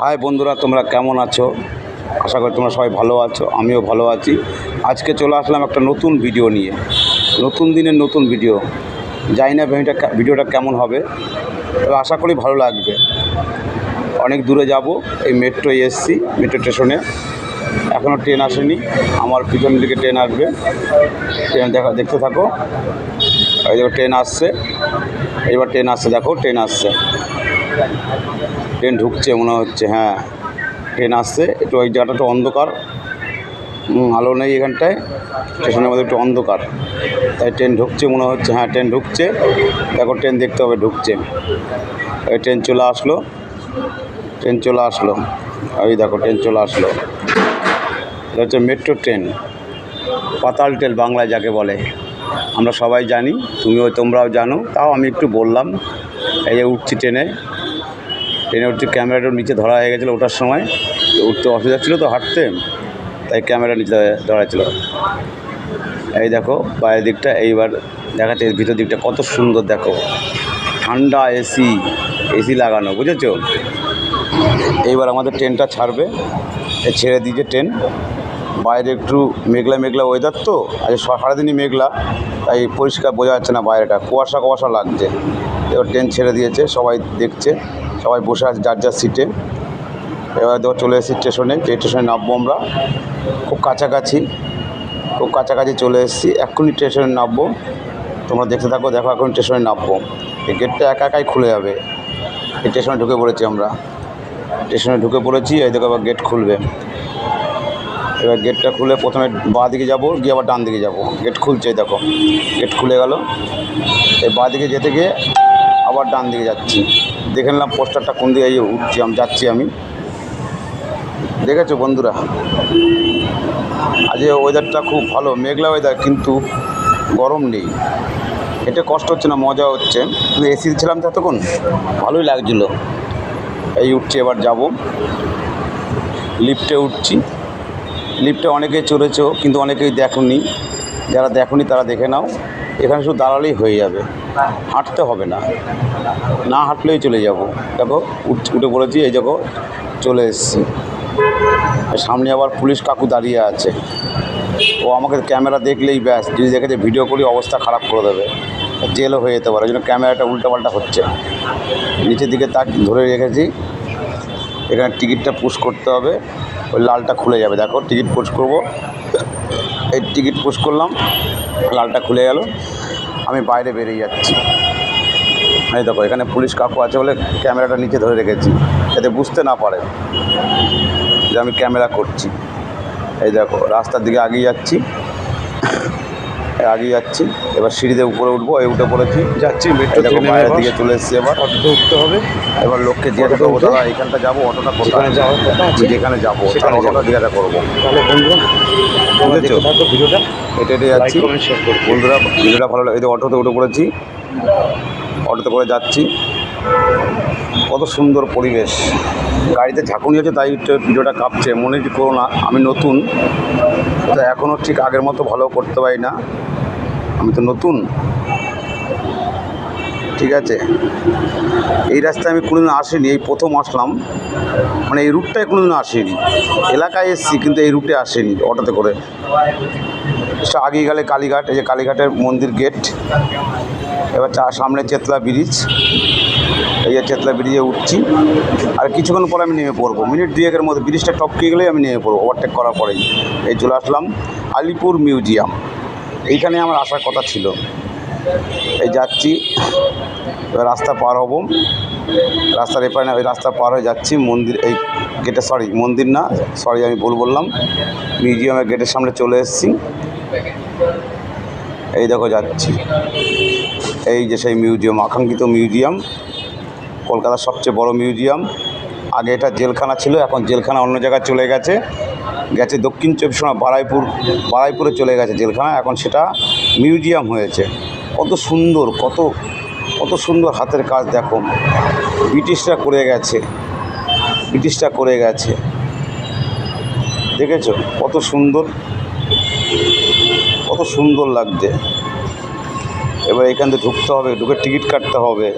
High বন্ধুরা, তোমরা কেমন আছো? আশা করি তোমরা সবাই ভালো আছো, আমিও ভালো আছি। আজকে চলে আসলাম একটা নতুন ভিডিও নিয়ে, নতুন দিনের নতুন ভিডিও। জানি না ভিডিওটা কেমন হবে, তবে আশা করি ভালো লাগবে। অনেক দূরে যাব, এই মেট্রোয় এসেছি, মেট্রো স্টেশনে। এখনও ট্রেন আসেনি, আমার পিছন দিকে ট্রেন আসবে। ট্রেন দেখতে থাকো। এই দেখো ট্রেন আসছে, এইবার ট্রেন আসছে, দেখো ট্রেন আসছে, ট্রেন ঢুকছে মনে হচ্ছে। হ্যাঁ, ট্রেন আসছে। একটু ওই জায়গাটা একটু অন্ধকার, আলো নেই এখানটায়, স্টেশনের মধ্যে একটু অন্ধকার, তাই ট্রেন ঢুকছে মনে হচ্ছে। হ্যাঁ, ট্রেন ঢুকছে, দেখো ট্রেন দেখতে হবে ঢুকছে। এই ট্রেন চলে আসলো, ট্রেন চলে আসলো, ওই দেখো ট্রেন চলে আসলো। এটা হচ্ছে মেট্রো ট্রেন, পাতাল ট্রেন বাংলায় যাকে বলে। আমরা সবাই জানি, তোমরাও জানো, তাও আমি একটু বললাম। এই যে উঠছি ট্রেনে উঠছি, ক্যামেরাটা নিচে ধরা হয়ে গেছিলো ওঠার সময়, উঠতে অসুবিধা ছিল তো হাঁটতে, তাই ক্যামেরা নিচে ধরা ছিল। এই দেখো বাইরের দিকটা, এইবার দেখাচ্ছে ভিতর দিকটা কত সুন্দর, দেখো ঠান্ডা, এসি লাগানো, বুঝেছো? এইবার আমাদের ট্রেনটা ছাড়বে, ছেড়ে দিয়েছে ট্রেন। বাইরে একটু মেঘলা মেঘলা ওয়েদার তো, আজ সারাদিনই মেঘলা, তাই পরিষ্কার বোঝা যাচ্ছে না, বাইরেটা কুয়াশা কুয়াশা লাগছে। এবার ট্রেন ছেড়ে দিয়েছে, সবাই দেখছে, সবাই বসে আছে যার যার সিটে। এবার দেখো চলে এসেছি স্টেশনে, যে স্টেশনে নামবো আমরা, খুব কাছাকাছি চলে এসেছি। এক্ষুনি স্টেশনে নামবো, তোমরা দেখতে থাকো। দেখো এখন স্টেশনে নামবো, এই গেটটা একাই খুলে যাবে। এই স্টেশনে ঢুকে পড়েছি আমরা, স্টেশনে ঢুকে পড়েছি। এই দেখো আবার গেট খুলবে। এবার গেটটা খুলে প্রথমে বাঁ দিকে যাবো, গিয়ে আবার ডান দিকে যাবো। গেট খুলছে, দেখো গেট খুলে গেল। এই বাঁ দিকে যেতে গিয়ে আবার ডান দিকে যাচ্ছি। দেখে নিলাম পোস্টারটা কোন দিকে যাচ্ছি আমি। দেখেছো বন্ধুরা, আজ ওয়েদারটা খুব ভালো, মেঘলা ওয়েদার, কিন্তু গরম নেই। এটা কষ্ট হচ্ছে না, মজা হচ্ছে। কিন্তু এসি ছিলাম তো এতক্ষণ, ভালোই লাগছিলো। এই উঠছি, এবার যাব লিফটে উঠছি। লিফটে অনেকেই চড়েছো, কিন্তু অনেকেই দেখোনি। যারা দেখোনি তারা দেখে নাও। এখানে শুধু দাঁড়ালেই হয়ে যাবে, হাঁটতে হবে না, না হাঁটলেই চলে যাব। দেখো উঠে পড়েছি, এই দেখো চলে এসেছি। সামনে আবার পুলিশ কাকু দাঁড়িয়ে আছে, ও আমাকে ক্যামেরা দেখলেই ব্যাস, যদি দেখেছে ভিডিও করি অবস্থা খারাপ করে দেবে, জেলও হয়ে যেতে পারে। ওই জন্য ক্যামেরাটা উল্টাপাল্টা হচ্ছে। নিচের দিকে তাক ধরে রেখেছি। এখানে টিকিটটা পুশ করতে হবে, ওই লালটা খুলে যাবে। দেখো টিকিট পুশ করবো, এই টিকিট পুশ করলাম, লালটা খুলে গেল। আমি বাইরে বেরিয়ে যাচ্ছি। এই দেখো এখানে পুলিশ কাকু আছে বলে ক্যামেরাটা নিচে ধরে রেখেছি, যাতে বুঝতে না পারে যে আমি ক্যামেরা করছি। এই দেখো রাস্তার দিকে এগিয়ে যাচ্ছি। এবার সিঁড়িতে উপরে উঠবো, এই উঠে পড়েছি, যাচ্ছি মেট্রো ট্রেনে। বাইরের দিকে চলে এসেছি, এবার অটোতে উঠতে হবে। এবার লোককে জিজ্ঞাসা করবো, দাদা এখানটা যাবো, অটোটা কোথায় যাওয়ার কথা আছে, যেখানে যাবো সেখানে অটোটা জিজ্ঞাসা করবো। তাহলে বন্ধুরা বুঝেছো, ভিডিওটা হেঁটে যাচ্ছি। বন্ধুরা ভিডিওটা ভালো লাগে। এই অটোতে উঠে পড়েছি, অটোতে করে যাচ্ছি। কত সুন্দর পরিবেশ, গাড়িতে ঝাঁকুনি হচ্ছে, তাই ভিডিওটা কাঁপছে। মনে করো না, আমি নতুন, তো এখনও ঠিক আগের মতো ভালো করতে পারি না, আমি তো নতুন, ঠিক আছে। এই রাস্তায় আমি কোনোদিন আসিনি, এই প্রথম আসলাম, মানে এই রুটটায় কোনোদিনও আসিনি। এলাকায় এসেছি কিন্তু এই রুটে আসিনি অটোতে করে। আগে গেলে কালীঘাট, এই যে কালীঘাটের মন্দির গেট। এবার সামনে চেতলা ব্রিজ, এই যে চেতলা ব্রিজে উঠছি। আর কিছুক্ষণ পরে আমি নেমে পড়বো, মিনিট দুয়েকের মধ্যে ব্রিজটা টপকে গেলেই আমি নেমে পড়বো, ওভারটেক করার পরেই। এই চলে আসলাম আলিপুর মিউজিয়াম, এইখানে আমার আসার কথা ছিল। এই যাচ্ছি, এবার রাস্তা পার হব, রাস্তার এপারে না, ওই রাস্তা পার হয়ে যাচ্ছি মন্দির, এই গেটে, মন্দির না, আমি ভুল বললাম, মিউজিয়ামের গেটের সামনে চলে এসেছি। এই দেখো যাচ্ছি, এই যে সেই মিউজিয়াম, আকাঙ্ক্ষিত মিউজিয়াম, কলকাতার সবচেয়ে বড় মিউজিয়াম। আগে এটা জেলখানা ছিল, এখন জেলখানা অন্য জায়গায় চলে গেছে দক্ষিণ 24 পরগনা বারাইপুরে চলে গেছে জেলখানা, এখন সেটা মিউজিয়াম হয়েছে। কত সুন্দর হাতের কাজ, দেখো ব্রিটিশরা করে গেছে, দেখেছো কত সুন্দর লাগছে। এবার এখান থেকে ঢুকতে হবে, ঢুকে টিকিট কাটতে হবে।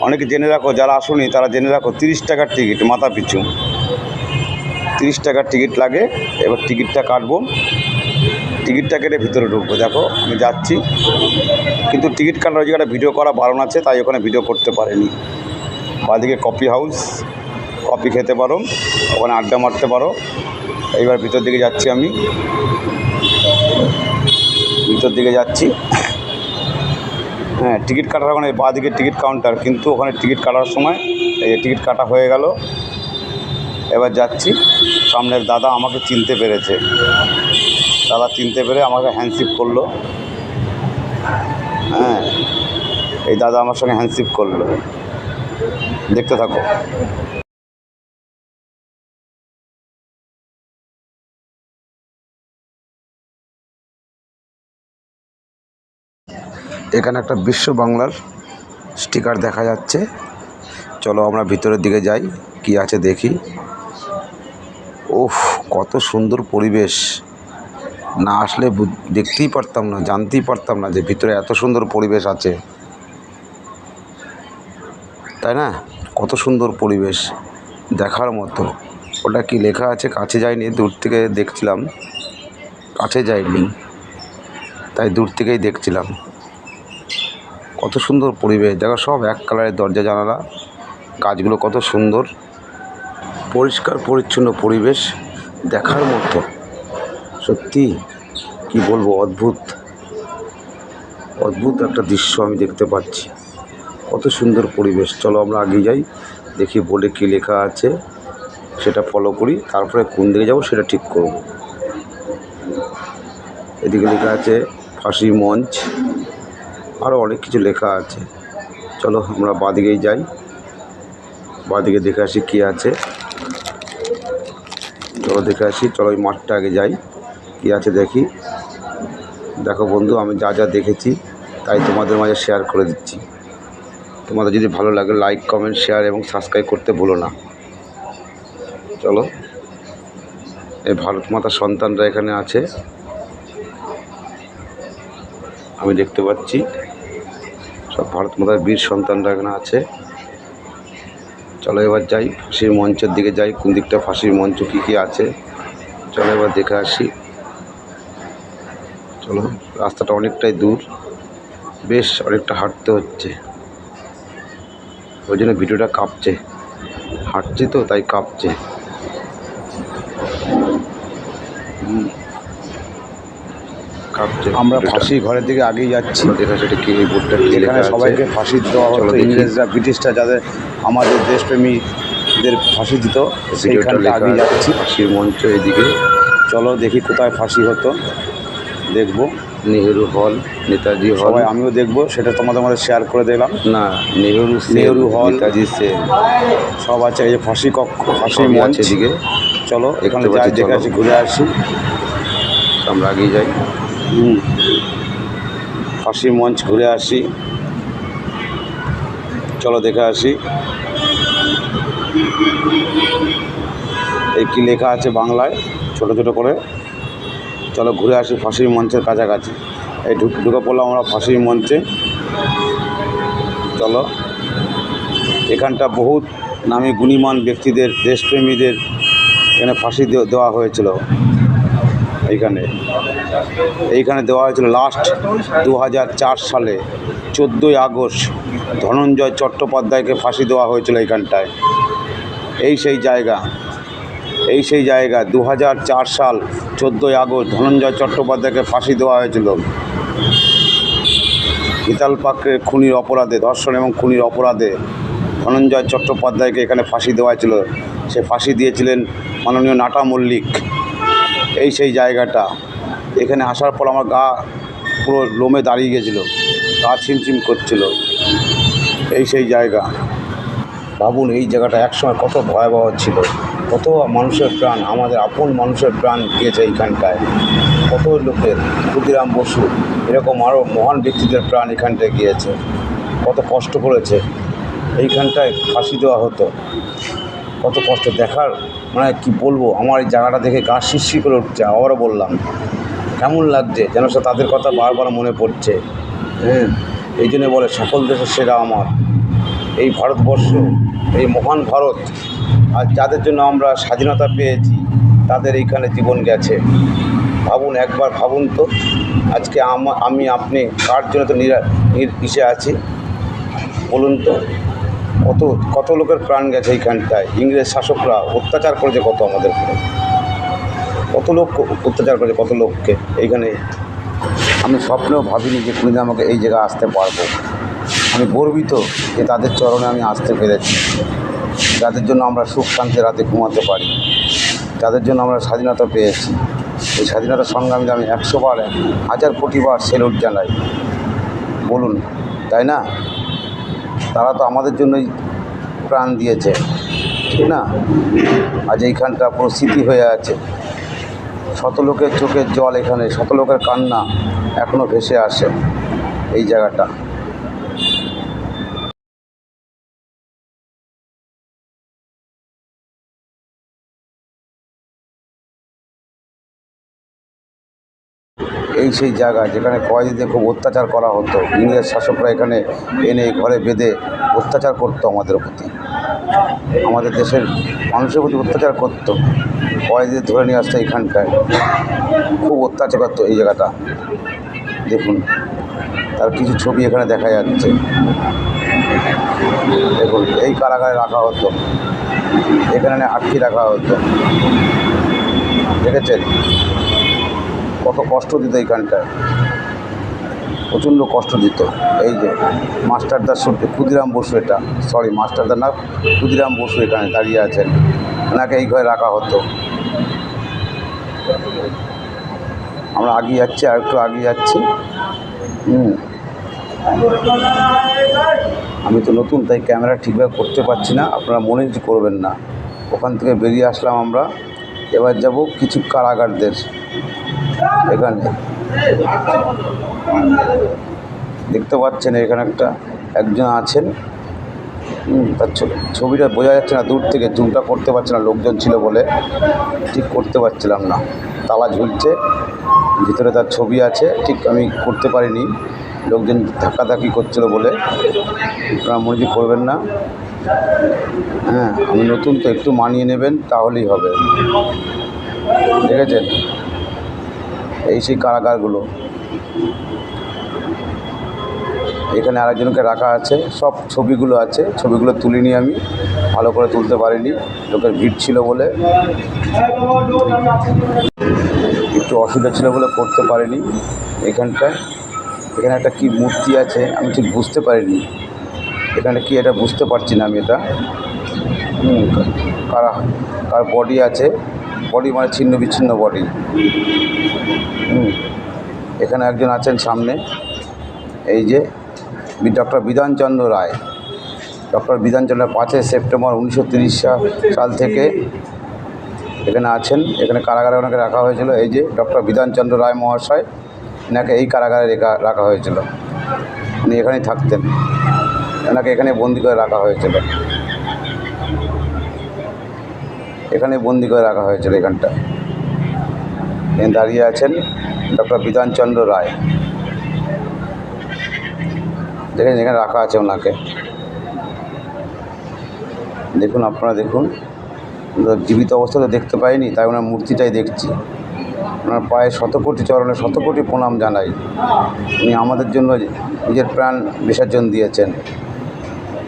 অনেকে জেনে রাখো, যারা আসুনি তারা জেনে রাখো, 30 টাকার টিকিট মাথা পিছু, 30 টাকার টিকিট লাগে। এবার টিকিটটা কাটবো, টিকিটটা কেটে ভিতরে ঢুকবো। দেখো আমি যাচ্ছি, কিন্তু টিকিট কাটার ওই জায়গাটা ভিডিও করা বারণ আছে, তাই ওখানে ভিডিও করতে পারিনি। বাদিকে কফি হাউস, কফি খেতে পারো, ওখানে আড্ডা মারতে পারো। এইবার ভিতর দিকে যাচ্ছি, আমি ভিতর দিকে যাচ্ছি। হ্যাঁ, টিকিট কাটার ওখানে বাদিকে টিকিট কাউন্টার, কিন্তু ওখানে টিকিট কাটার সময় এই টিকিট কাটা হয়ে গেল। এবার যাচ্ছি, সামনের দাদা আমাকে চিনতে পেরেছে, দাদা চিনতে পেরে আমাকে হ্যান্ডশেক করলো। হ্যাঁ, এই দাদা আমার সঙ্গে হ্যান্ডশেক করলো, দেখতে থাকো। এখানে একটা বিশ্ব বাংলার স্টিকার দেখা যাচ্ছে। চলো আমরা ভিতরের দিকে যাই, কি আছে দেখি। ওফ, কত সুন্দর পরিবেশ! না আসলে দেখতেই পারতাম না, জানতেই পারতাম না যে ভিতরে এত সুন্দর পরিবেশ আছে, তাই না? কত সুন্দর পরিবেশ, দেখার মতো। ওটা কি লেখা আছে, কাছে যাইনি, দূর থেকে দেখছিলাম, কাছে যাইনি, তাই দূর থেকেই দেখছিলাম। কত সুন্দর পরিবেশ, দেখো সব এক কালারের দরজা জানালা, গাছগুলো কত সুন্দর, পরিষ্কার পরিচ্ছন্ন পরিবেশ, দেখার মতো। সত্যি কি বলবো, অদ্ভুত অদ্ভুত একটা দৃশ্য আমি দেখতে পাচ্ছি। কত সুন্দর পরিবেশ। চলো আমরা এগিয়ে যাই, দেখি বোর্ডে কী লেখা আছে, সেটা ফলো করি, তারপরে কোন দিকে যাবো সেটা ঠিক করব। এদিকে লেখা আছে ফাঁসি মঞ্চ, আরও অনেক কিছু লেখা আছে। চলো আমরা বাঁদিকেই যাই, বাঁদিকে দেখে আসি কী আছে। চলো দেখে আসি, চলো ওই মাঠটা আগে যাই, কী আছে দেখি। দেখো বন্ধু, আমি যা যা দেখেছি তাই তোমাদের মাঝে শেয়ার করে দিচ্ছি। তোমাদের যদি ভালো লাগে লাইক, কমেন্ট, শেয়ার এবং সাবস্ক্রাইব করতে ভুলো না। চলো, এই ভারত মাতার সন্তানরা এখানে আছে, আমি দেখতে পাচ্ছি সব ভারত মাতার বীর সন্তানরা এখানে আছে। চলো এবার যাই, ফাঁসির মঞ্চের দিকে যাই, কোন দিকটা ফাঁসির মঞ্চ কী কী আছে চলো এবার দেখে আসি। চলো, রাস্তাটা অনেকটাই দূর, বেশ অনেকটা হাঁটতে হচ্ছে, ওই জন্য ভিডিওটা কাঁপছে, হাঁটছি তো তাই কাঁপছে। আমরা ফাঁসি ঘরের দিকে আগেই যাচ্ছি। দেখা সেটা কি, এই বোর্ডটা এখানে সবাইকে ফাঁসি দেওয়া হতো, ইংরেজরা ব্রিটিশরা যাদের আমাদের দেশপ্রেমীদের ফাঁসি দিত, সেইখানটা আগেই যাচ্ছি। ফাঁসির মঞ্চ এদিকে, চলো দেখি কোথায় ফাঁসি হতো, দেখবো। নেহেরু হল, নেতাজি হল, সবাই আমিও দেখবো, সেটা তোমাদের মধ্যে শেয়ার করে দিলাম। না, নেহেরু হল, নেতাজি সেল সব আছে। এই যে ফাঁসি কক্ষ, ফাঁসি মঞ্চ এদিকে, চলো এখানে যাই, দেখে আসি, ঘুরে আসি। আমরা আগেই যাই, ফাঁসি মঞ্চ ঘুরে আসি, চলো দেখে আসি। এই কী লেখা আছে বাংলায় ছোট ছোট করে, চলো ঘুরে আসি ফাঁসির মঞ্চের কাছাকাছি। এই ঢুকে পড়লাম আমরা ফাঁসির মঞ্চে। চলো, এখানটা বহুত নামী গুণীমান ব্যক্তিদের, দেশপ্রেমীদের এখানে ফাঁসি দেওয়া হয়েছিল। এইখানে দেওয়া হয়েছিল লাস্ট 2004 সালে 14ই আগস্ট ধনঞ্জয় চট্টোপাধ্যায়কে ফাঁসি দেওয়া হয়েছিল এইখানটায়। এই সেই জায়গা 2004 সাল 14ই আগস্ট ধনঞ্জয় চট্টোপাধ্যায়কে ফাঁসি দেওয়া হয়েছিল। হিতাল পাকড়ের খুনির অপরাধে, ধর্ষণ এবং খুনির অপরাধে ধনঞ্জয় চট্টোপাধ্যায়কে এখানে ফাঁসি দেওয়া হয়েছিল। সে ফাঁসি দিয়েছিলেন মাননীয় নাটা মল্লিক। এই সেই জায়গাটা, এখানে আসার পর আমার গা পুরো লোমে দাঁড়িয়ে গেছিলো, গা ছিমছিম করছিল। এই সেই জায়গা, ভাবুন এই জায়গাটা একসময় কত ভয়াবহ ছিল, কত মানুষের প্রাণ, আমাদের আপন মানুষের প্রাণ গিয়েছে এইখানটায়, কত লোকের, ক্ষুদিরাম বসু এরকম আরও মহান ব্যক্তিদের প্রাণ এখানটায় গিয়েছে, কত কষ্ট করেছে। এইখানটায় ফাঁসি দেওয়া হতো, কত কষ্ট দেখার, মানে কি বলবো, আমার এই জায়গাটা দেখে গা শিরশির করে উঠছে। আবারও বললাম, কেমন লাগছে যেন সে তাদের কথা বারবার মনে পড়ছে। হ্যাঁ, এই জন্যে বলে সকল দেশের সেরা আমার এই ভারতবর্ষ, এই মহান ভারত। আর যাদের জন্য আমরা স্বাধীনতা পেয়েছি তাদের এইখানে জীবন গেছে। ভাবুন, একবার ভাবুন তো, আজকে আমি আপনি কার জন্য তো ইসে আছি বলুন তো। কত কত লোকের প্রাণ গেছে এইখানটায়। ইংরেজ শাসকরা অত্যাচার করেছে কত আমাদের উপরে, কত লোক অত্যাচার করেছে কত লোককে। এইখানে আমি স্বপ্নেও ভাবিনি যে কোনোদিন আমাকে এই জায়গায় আসতে পারবো। আমি গর্বিত যে তাদের চরণে আমি আসতে পেরেছি, যাদের জন্য আমরা সুখ শান্তি রাতে ঘুমাতে পারি, যাদের জন্য আমরা স্বাধীনতা পেয়েছি। এই স্বাধীনতা সংগ্রামীতে আমি 100 বার 1000 কোটি বার সেলুট জানাই বলুন, তাই না? তারা তো আমাদের জন্যই প্রাণ দিয়েছে, ঠিক না? আজ এইখানটা পুরো স্মৃতি হয়ে আছে। শত লোকের চোখের জল, এখানে শত লোকের কান্না এখনও ভেসে আসে এই জায়গাটা। এই সেই জায়গা যেখানে কয়েদিদের খুব অত্যাচার করা হতো। ইংরেজ শাসকরা এখানে এনে ঘরে বেঁধে অত্যাচার করতো আমাদের প্রতি, আমাদের দেশের মানুষের প্রতি অত্যাচার করতো। কয়েদিদের ধরে নিয়ে আসতো এইখানটায়, খুব অত্যাচার করতো এই জায়গাটা। দেখুন, তার কিছু ছবি এখানে দেখা যাচ্ছে। দেখুন, এই কারাগারে রাখা হতো, এখানে আটকে রাখা হতো। দেখেছেন কত কষ্ট দিত এইখানটায়, প্রচণ্ড কষ্ট দিত। এই যে মাস্টারদার ক্ষুদিরাম বসু, এটা সরি মাস্টারদার না, ক্ষুদিরাম বসু এখানে দাঁড়িয়ে আছেন। ওনাকে এই ঘরে রাখা হতো। আমরা আগিয়ে যাচ্ছি, আর একটু আগিয়ে যাচ্ছি। আমি তো নতুন, তাই ক্যামেরা ঠিকভাবে করতে পারছি না, আপনারা মনে কিছু করবেন না। ওখান থেকে বেরিয়ে আসলাম আমরা। এবার যাব কিছু কারাগারদের এখানে। দেখতে পাচ্ছেন এখানে একজন আছেন, তার ছবিটা বোঝা যাচ্ছে না দূর থেকে, জুমটা করতে পারছে না, লোকজন ছিল বলে ঠিক করতে পারছিলাম না। তালা ঝুলছে, ভিতরে তার ছবি আছে, ঠিক আমি করতে পারিনি, লোকজন ধাক্কাধাক্কি করছিল বলে। আপনারা মনে করবেন না। হ্যাঁ, আমি নতুন তো, একটু মানিয়ে নেবেন তাহলেই হবে। দেখেছেন এই সেই কারাগারগুলো। এখানে আরেকজনকে রাখা আছে, সব ছবিগুলো আছে, ছবিগুলো তুলিনি আমি, ভালো করে তুলতে পারিনি, লোকের ভিড় ছিল বলে, একটু অসুবিধা ছিল বলে করতে পারিনি। এখানে একটা কি মূর্তি আছে আমি ঠিক বুঝতে পারিনি, এখানে কি এটা বুঝতে পারছি না আমি। এটা কার বডি আছে, বডি মানে ছিন্ন বিচ্ছিন্ন বডি। এখানে একজন আছেন সামনে, এই যে ডক্টর বিধানচন্দ্র রায়। ডক্টর বিধানচন্দ্র 5 সেপ্টেম্বর 1930 সাল থেকে এখানে আছেন। এখানে কারাগারে ওনাকে রাখা হয়েছিল। এই যে ডক্টর বিধানচন্দ্র রায় মহাশয়, এনাকে এই কারাগারে রাখা হয়েছিল। উনি এখানেই থাকতেন, এনাকে এখানে বন্দি করে রাখা হয়েছিল, এখানে বন্দি করে রাখা হয়েছিল। এখানটা দাঁড়িয়ে আছেন ডক্টর বিধানচন্দ্র রায়, দেখেন এখানে রাখা আছে ওনাকে। দেখুন, আপনারা দেখুন, জীবিত অবস্থাতে দেখতে পাইনি, তাই ওনার মূর্তিটাই দেখছি। ওনার পায়ে শতকোটি চরণে শতকোটি প্রণাম জানাই। উনি আমাদের জন্য নিজের প্রাণ বিসর্জন দিয়েছেন,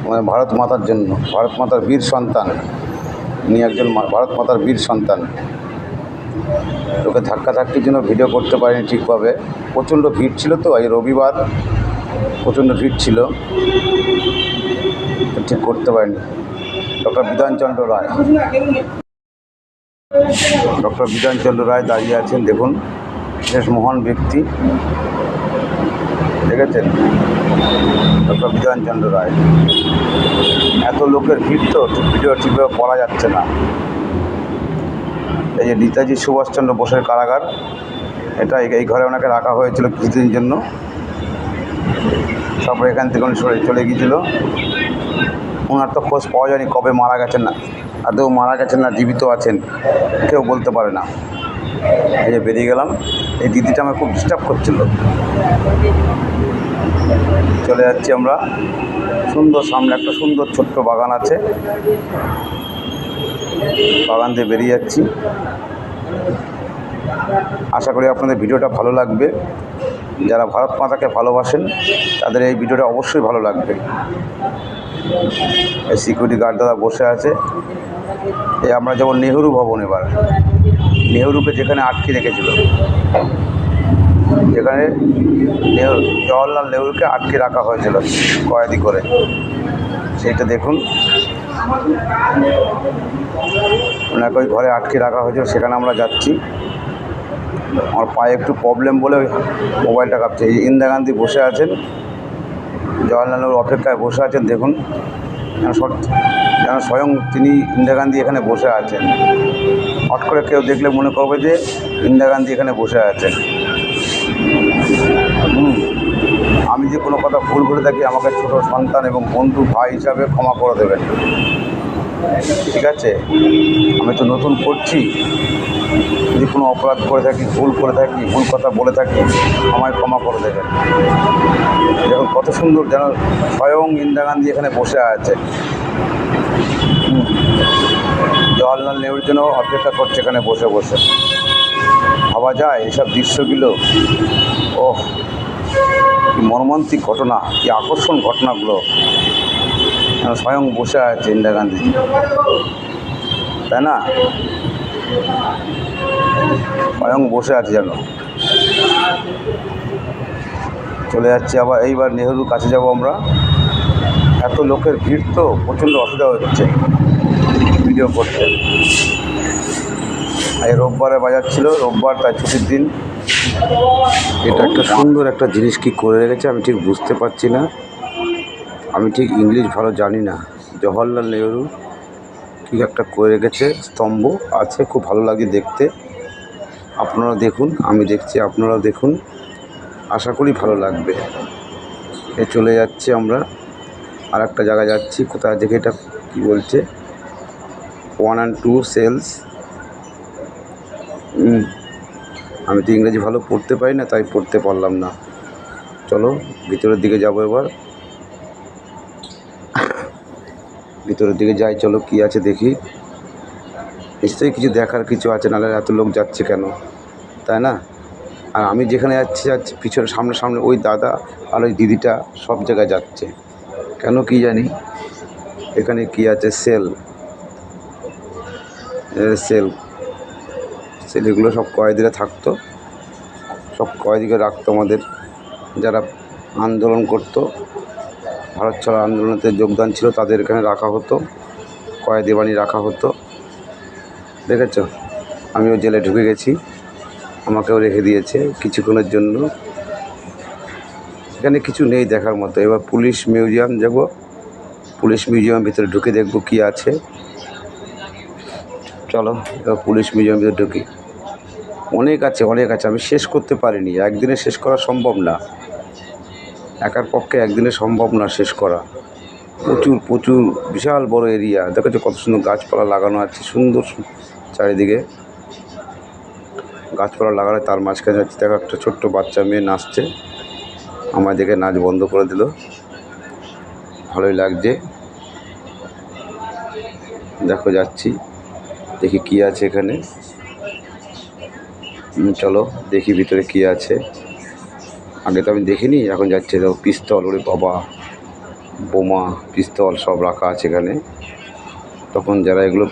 মানে ভারত মাতার জন্য, ভারত মাতার বীর সন্তান। উনি একজন ভারত মাতার বীর সন্তান। ওকে ধাক্কাধাক্কির জন্য ভিডিও করতে পারিনি ঠিকভাবে, প্রচণ্ড ভিড় ছিল তো, এই রবিবার প্রচণ্ড ভিড় ছিল, ঠিক করতে পারিনি। ডক্টর বিধানচন্দ্র রায়, ডক্টর বিধানচন্দ্র রায় দাঁড়িয়ে আছেন। দেখুন, বেশ মহান ব্যক্তি, দেখেছেন ডক্টর বিধানচন্দ্র রায়। এত লোকের ভিড় তো ভিডিও ঠিকভাবে করা যাচ্ছে না। এই যে নেতাজি সুভাষচন্দ্র বোসের কারাগার, এটা এই ঘরে ওনাকে রাখা হয়েছিল কিছুদিনের জন্য। তারপরে এখান থেকে উনি চলে গিয়েছিল। ওনার তো খোঁজ পাওয়া যায়নি কবে মারা গেছেন, না আদৌ মারা গেছেন না জীবিত আছেন কেউ বলতে পারে না। এই যে বেরিয়ে গেলাম, এই দিদিটা আমার খুব ডিস্টার্ব করছিল। চলে যাচ্ছি আমরা। সুন্দর সামনে একটা সুন্দর ছোট্ট বাগান আছে, বাগান দিয়ে বেরিয়ে যাচ্ছি। আশা করি আপনাদের ভিডিওটা ভালো লাগবে। যারা ভারত মাতাকে ভালোবাসেন তাদের এই ভিডিওটা অবশ্যই ভালো লাগবে। এই সিকিউরিটি গার্ড দাদা বসে আছে। এই আমরা যেমন নেহেরু ভবন, এবার নেহেরুকে যেখানে আটকে রেখেছিল, যেখানে জওহরলাল নেহেরুকে আটকে রাখা হয়েছিল কয়েদি করে, সেইটা দেখুন। ওনাকে ওই ঘরে আটকে রাখা হয়েছিল, সেখানে আমরা যাচ্ছি। আমার পায়ে একটু প্রবলেম বলে ওই মোবাইলটা কাঁপছে। এই ইন্দিরা গান্ধী বসে আছেন, জওহরলাল নেহরুর অপেক্ষায় বসে আছেন। দেখুন যেন স্বয়ং তিনি ইন্দিরা গান্ধী এখানে বসে আছেন। হট করে কেউ দেখলে মনে করবে যে ইন্দিরা গান্ধী এখানে বসে আছেন। আমি যে কোনো কথা ভুল বলে থাকি আমাকে ছোটো সন্তান এবং বন্ধু ভাই হিসাবে ক্ষমা করে দেবেন, ঠিক আছে? আমি তো নতুন করছি, যদি কোনো অপরাধ করে থাকি, ভুল করে থাকি, ভুল কথা বলে থাকি, আমায় ক্ষমা করে দেবেন। দেখুন কত সুন্দর, যেন স্বয়ং ইন্দিরা গান্ধী এখানে বসে আছে। জওহরলাল নেহরুর জন্য অপেক্ষা করছে এখানে বসে বসে। ভাবা যায় এইসব দৃশ্যগুলো, ওহ কি মর্মান্তিক ঘটনা, কি আকর্ষণ ঘটনাগুলো। স্বয়ং বসে আছে ইন্দিরা গান্ধী, তাই না? স্বয়ং বসে আছে যেন। চলে যাচ্ছি আবার। এইবার নেহেরুর কাছে যাব আমরা। এত লোকের ভিড় তো প্রচণ্ড অসুবিধা হচ্ছে ভিডিও করতে। এই রোববারে বাজার ছিল, রোববার, তাই ছুটির দিন। এটা একটা সুন্দর একটা জিনিস কি করে রেখেছে আমি ঠিক বুঝতে পারছি না। আমি ঠিক ইংলিশ ভালো জানি না। জওহরলাল নেহরু ঠিক একটা করে রেখেছে, স্তম্ভ আছে, খুব ভালো লাগে দেখতে। আপনারা দেখুন, আমি দেখছি, আপনারাও দেখুন, আশা করি ভালো লাগবে। চলে যাচ্ছি আমরা, আর একটা জায়গায় যাচ্ছি। কোথায় দেখে এটা কী বলছে, 1 and 2 সেলস। আমি তো ইংরেজি ভালো পড়তে পারি না, তাই পড়তে পারলাম না। চলো ভিতরের দিকে যাব এবার, ভিতরের দিকে যাই। চলো কী আছে দেখি, নিশ্চয়ই কিছু দেখার কিছু আছে, নাহলে এত লোক যাচ্ছে কেন, তাই না? আর আমি যেখানে যাচ্ছি পিছনে সামনে ওই দাদা আর ওই দিদিটা সব জায়গায় যাচ্ছে কেন কি জানি। এখানে কি আছে, সেল এগুলো সব কয়েদিরা থাকতো, সব কয়েদিকে রাখতো আমাদের, যারা আন্দোলন করতো, ভারত ছাড়ো আন্দোলনেতে যোগদান ছিল, তাদের এখানে রাখা হতো, কয়েদি বানিয়ে রাখা হতো। দেখেছ, আমিও জেলে ঢুকে গেছি, আমাকেও রেখে দিয়েছে কিছুক্ষণের জন্য। এখানে কিছু নেই দেখার মতো। এবার পুলিশ মিউজিয়াম যাব, পুলিশ মিউজিয়ামের ভিতরে ঢুকে দেখব কি আছে। চলো এবার পুলিশ মিউজিয়ামের ভিতরে ঢুকি। অনেক আছে, আমি শেষ করতে পারিনি, একদিনে শেষ করা সম্ভব না, একার পক্ষে একদিনে সম্ভব না শেষ করা। প্রচুর বিশাল বড় এরিয়া। দেখেছো কত সুন্দর গাছপালা লাগানো আছে, সুন্দর চারিদিকে গাছপালা লাগানো। তার মাঝখানে যাচ্ছে, দেখো একটা ছোট্ট বাচ্চা মেয়ে নাচছে, আমার দেখে নাচ বন্ধ করে দিল, ভালোই লাগছে। দেখো যাচ্ছি, দেখি কি আছে এখানে। চলো দেখি ভিতরে কি আছে। আগে তো আমি দেখিনি, এখন যাচ্ছে। দেখো পিস্তল, ওরে বাবা, বোমা, পিস্তল সব রাখা আছে এখানে। তখন যারা এগুলো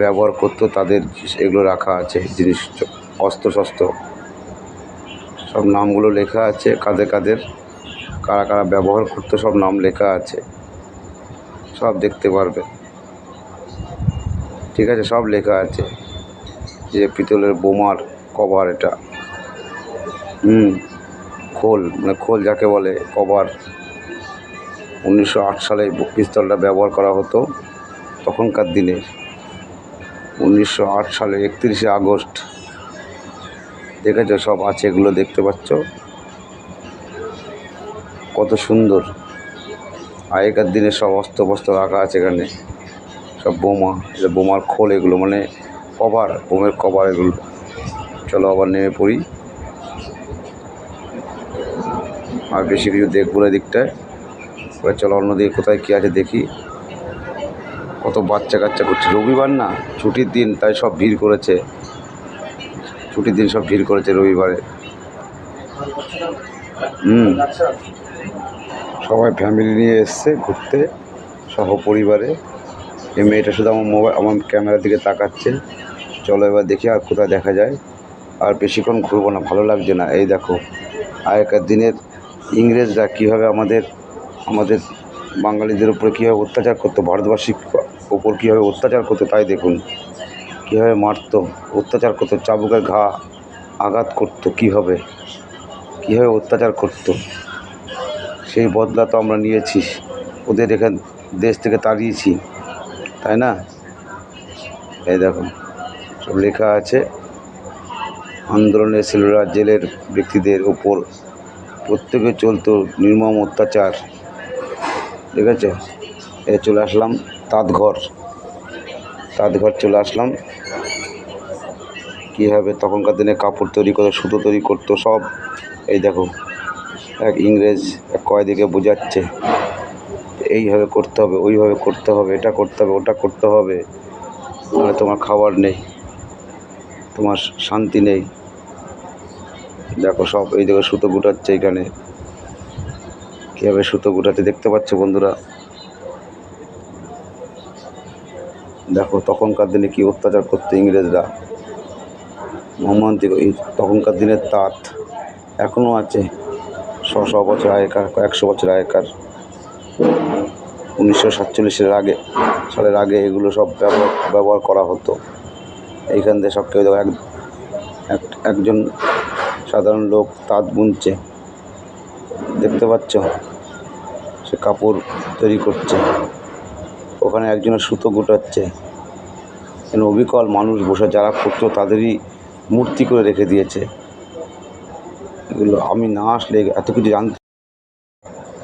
ব্যবহার করতো তাদের এগুলো রাখা আছে, জিনিস, অস্ত্র শস্ত্র সব নামগুলো লেখা আছে, কাদের কারা ব্যবহার করতো সব নাম লেখা আছে, সব দেখতে পারবে, ঠিক আছে, সব লেখা আছে। যে পিতলের বোমার কভার এটা, খোল, মানে খোল যাকে বলে, কভার। 1908 সালে পিস্তলটা ব্যবহার করা হতো, তখনকার দিনে 1908 সালে 31শে আগস্ট। দেখেছো সব আছে, এগুলো দেখতে পাচ্ছ কত সুন্দর। আগেকার দিনে সব অস্ত্র রাখা আছে এখানে, সব বোমা, বোমার খোল এগুলো, মানে কভার, বোমের কভার এগুলো। চলো আবার নেমে পড়ি। আর বেশি কিছু দেখবো না দিকটায়। এবার চলো অন্যদিকে কোথায় কী আছে দেখি। কত বাচ্চা কাচ্চা করছে, রবিবার না, ছুটির দিন, তাই সব ভিড় করেছে। ছুটির দিন সব ভিড় করেছে রবিবারে। সবাই ফ্যামিলি নিয়ে এসছে ঘুরতে সহপরিবারে। এই মেয়েটা শুধু আমার ক্যামেরার দিকে তাকাচ্ছে। চলো এবার দেখি আর কোথায় দেখা যায়। আর বেশিক্ষণ ঘুরবো না, ভালো লাগছে না। এই দেখো আগেকার দিনের ইংরেজরা কীভাবে আমাদের বাঙালিদের উপরে কীভাবে অত্যাচার করতো, ভারতবাসীর ওপর কীভাবে অত্যাচার করতো তাই দেখুন। কীভাবে মারতো, অত্যাচার করতো, চাবুকের ঘা আঘাত করতো, কীভাবে অত্যাচার করতো। সেই বদলা তো আমরা নিয়েছি, ওদের এখান দেশ থেকে তাড়িয়েছি, তাই না? এই দেখো সব লেখা আছে। আন্দোলনে ছেলেরা জেলের ব্যক্তিদের ওপর প্রত্যেকে চলতো নির্মম অত্যাচার। ঠিক আছে, চলে আসলাম তাঁতঘর চলে আসলাম। কীভাবে তখনকার দিনে কাপড় তৈরি করতো, সুতো তৈরি করতো সব। এই দেখো এক ইংরেজ এক কয়েদিকে বোঝাচ্ছে এইভাবে করতে হবে, ওইভাবে করতে হবে, এটা করতে হবে, ওটা করতে হবে, নাহলে তোমার খাবার নেই, তোমার শান্তি নেই। দেখো সব এই দেখো সুতো গুটাচ্ছে এখানে। কীভাবে সুতো গুটাতে দেখতে পাচ্ছ বন্ধুরা? দেখো তখনকার দিনে কি অত্যাচার করতো ইংরেজরা, মর্মান্তিক। তখনকার দিনের তাঁত এখনও আছে, 100 বছর আগেকার, 100 বছর আগেকার। 1947 সালের আগে এগুলো সব ব্যবহার করা হতো। এইখান থেকে সব কেউ দেখো একজন সাধারণ লোক তাঁত বুনছে, দেখতে পাচ্ছ? সে কাপড় তৈরি করছে, ওখানে একজনের সুতো গুটাচ্ছে। অবিকল মানুষ বসে যারা করতো তাদেরই মূর্তি করে রেখে দিয়েছে। এগুলো আমি না আসলে এত কিছু জানতে,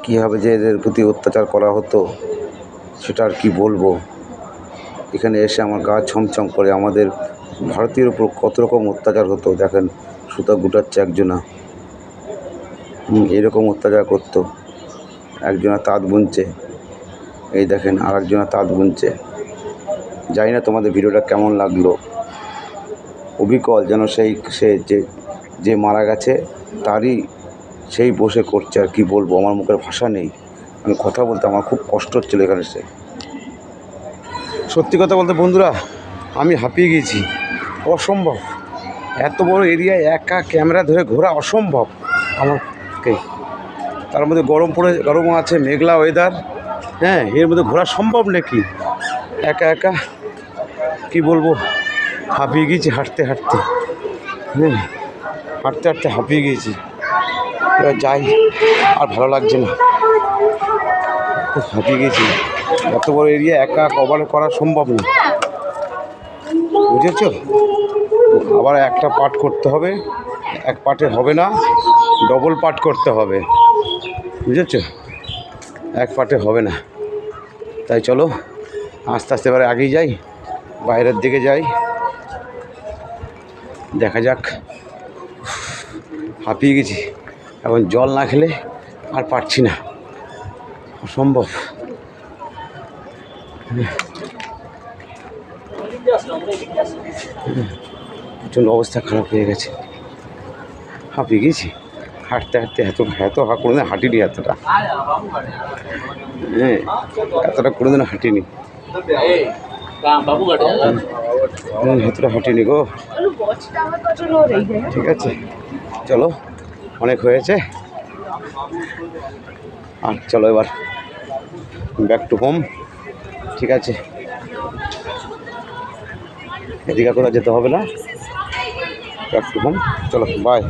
কীভাবে যে এদের প্রতি অত্যাচার করা হতো সেটা আর কি বলবো। এখানে এসে আমার গা ছমছম করে। আমাদের ভারতীয়ের উপর কত রকম অত্যাচার হতো দেখেন। সুতো গুটাচ্ছে একজনা, এরকম অত্যাচার করতো। একজনা তাঁত বুনছে, এই দেখেন আর একজনা তাঁত বুনছে। জানি না তোমাদের ভিডিওটা কেমন লাগলো। অবিকল যেন সে যে মারা গেছে তারই সেই বসে করছে। আর কি বলবো, আমার মুখের ভাষা নেই, আমি কথা বলতে আমার খুব কষ্ট হচ্ছিলো এখানে এসে। সত্যি কথা বলতে বন্ধুরা, আমি হাঁপিয়ে গিয়েছি, অসম্ভব। এত বড় এরিয়ায় একা ক্যামেরা ধরে ঘোরা অসম্ভব আমাকে। তার মধ্যে গরমও আছে, মেঘলা ওয়েদার। হ্যাঁ, এর মধ্যে ঘোরা সম্ভব নাকি একা একা? কি বলবো, হাঁপিয়ে গিয়েছি হাঁটতে হাঁটতে। হাঁটতে হাঁটতে হাঁপিয়ে গিয়েছি। এবার যাই, আর ভালো লাগছে না, খুব হাঁপিয়ে গেছি। এত বড় এরিয়া একা কভার করা সম্ভব না, বুঝেছ? আবার একটা পার্ট করতে হবে, এক পার্টে হবে না, ডবল পার্ট করতে হবে, বুঝেছ? এক পার্টে হবে না। তাই চলো আস্তে আস্তে এবারে আগেই যাই, বাইরের দিকে যাই, দেখা যাক। হাঁপিয়ে গেছি, এখন জল না খেলে আর পারছি না, অসম্ভব। প্রচণ্ড অবস্থা খারাপ হয়ে গেছে, হাঁপিয়ে গেছি হাঁটতে হাঁটতে। এত কোনোদিন হাঁটিনি এতটা, এতটা কোনোদিন হাঁটিনি, এতটা হাঁটিনি গো। ঠিক আছে চলো, অনেক হয়েছে, আর চলো এবার ব্যাক টু হোম। ঠিক আছে, এদিকে কোথাও যেতে হবে না, ব্যাক টু হোম। চলো বাই।